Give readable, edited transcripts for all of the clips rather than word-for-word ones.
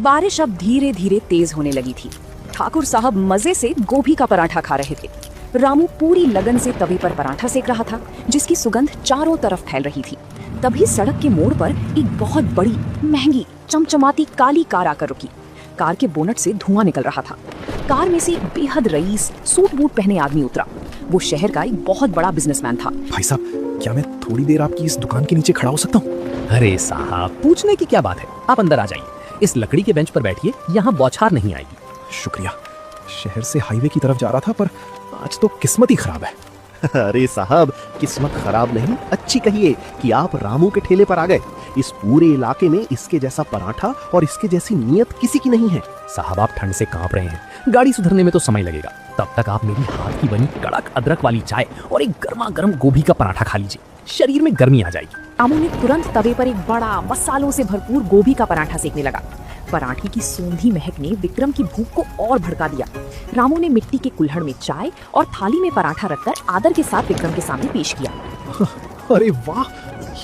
बारिश अब धीरे धीरे तेज होने लगी थी। ठाकुर साहब मजे से गोभी का पराठा खा रहे थे। रामू पूरी लगन से तवे पर पराठा सेक रहा था, जिसकी सुगंध चारों तरफ फैल रही थी। तभी सड़क के मोड़ पर एक बहुत बड़ी, महंगी, चमचमाती काली कार आकर रुकी। कार के बोनट से धुआं निकल रहा था। कार में से एक बेहद रईस, सूट बूट पहने आदमी उतरा। वो शहर का एक बहुत बड़ा बिजनेसमैन था। भाई साहब, क्या मैं थोड़ी देर आपकी इस दुकान के नीचे खड़ा हो सकता हूँ? अरे साहब, पूछने की क्या बात है, आप अंदर आ जाइए। इस लकड़ी के बेंच पर बैठिए, यहाँ बौछार नहीं आएगी। शुक्रिया। शहर से हाईवे की तरफ जा रहा था, पर आज तो किस्मत ही खराब है। अरे साहब, किस्मत खराब नहीं, अच्छी कहिए कि आप रामू के ठेले पर आ गए। इस पूरे इलाके में इसके जैसा पराठा और इसके जैसी नीयत किसी की नहीं है। साहब, आप ठंड से कांप रहे हैं, गाड़ी सुधरने में तो समय लगेगा। तब तक आप मेरी हाथ की बनी कड़क अदरक वाली चाय और एक गर्मा गर्म गोभी का पराठा खा लीजिए, शरीर में गर्मी आ जाएगी। रामू ने तुरंत तवे पर एक बड़ा, मसालों से भरपूर गोभी का पराठा सेकने लगा। पराठे की सूंधी महक ने विक्रम की भूख को और भड़का दिया। रामू ने मिट्टी के कुल्हड़ में चाय और थाली में पराठा रखकर आदर के साथ विक्रम के सामने पेश किया। अरे वाह,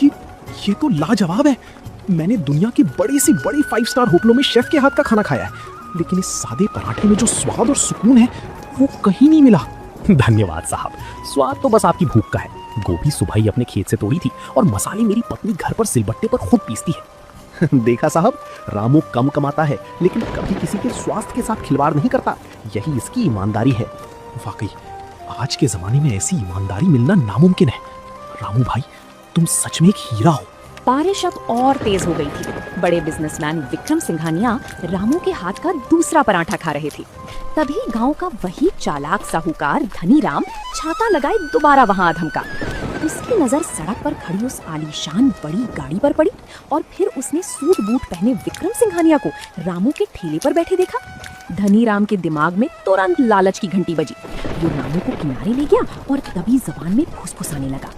ये तो लाजवाब है। मैंने दुनिया की बड़ी सी बड़ी 5 स्टार होटलों में शेफ के हाथ का खाना खाया है, लेकिन इस सादे पराठे में जो स्वाद और सुकून है, वो कहीं नहीं मिला। धन्यवाद साहब, स्वाद तो बस आपकी भूख का है। गोभी सुबह ही अपने खेत से तोड़ी थी और मसाले मेरी पत्नी घर पर सिलबट्टे पर खुद पीसती है। देखा साहब, रामू कम कमाता है, लेकिन कभी किसी के स्वास्थ्य के साथ खिलवाड़ नहीं करता। यही इसकी ईमानदारी है। वाकई आज के जमाने में ऐसी ईमानदारी मिलना नामुमकिन है। रामू भाई, तुम सच में एक हीरा हो। बारिश अब और तेज हो गई थी। बड़े बिजनेसमैन विक्रम सिंघानिया रामू के हाथ का दूसरा पराठा खा रहे थे। तभी गांव का वही चालाक साहूकार धनीराम छाता लगाए दोबारा वहां धमका। उसकी नजर सड़क पर खड़ी उस आलीशान बड़ी गाड़ी पर पड़ी और फिर उसने सूट बूट पहने विक्रम सिंघानिया को रामू के ठेले पर बैठे देखा। धनीराम के दिमाग में तुरंत लालच की घंटी बजी। वो रामू को किनारे ले गया और तभी जबान में फुसफुसाने लगा।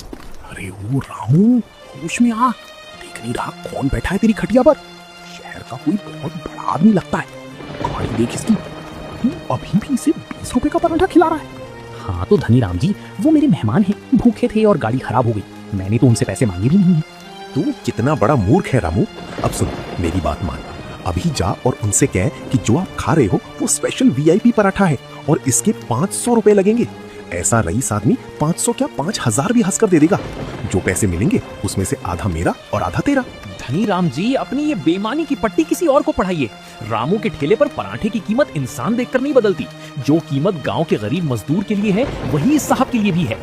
अरे वो रामू, होश में आ। देख नहीं रहा कौन बैठा है तेरी खटिया पर? शहर का कोई बहुत बड़ा आदमी लगता है। गाड़ी देख इसकी, अभी भी इसे 20 रुपए का पराठा खिला रहा है। हाँ तो धनीराम जी, वो मेरे मेहमान हैं, भूखे थे और गाड़ी खराब हो गई। मैंने तो उनसे पैसे मांगे भी नहीं है। तू कितना बड़ा मूर्ख है रामू। अब सुन, मेरी बात मान। अभी जा और उनसे कह कि जो आप खा रहे हो वो स्पेशल वीआईपी पराठा है और इसके 500 रुपए लगेंगे। ऐसा रईस आदमी 500 क्या 5000 भी हंसकर दे देगा। जो पैसे मिलेंगे उसमें से आधा मेरा और आधा तेरा। धनीराम जी, अपनी ये बेईमानी की पट्टी किसी और को पढ़ाइए। रामू के ठेले पर पराठे की कीमत इंसान देखकर नहीं बदलती। जो कीमत गांव के गरीब मजदूर के लिए है, वही इस साहब के लिए भी है।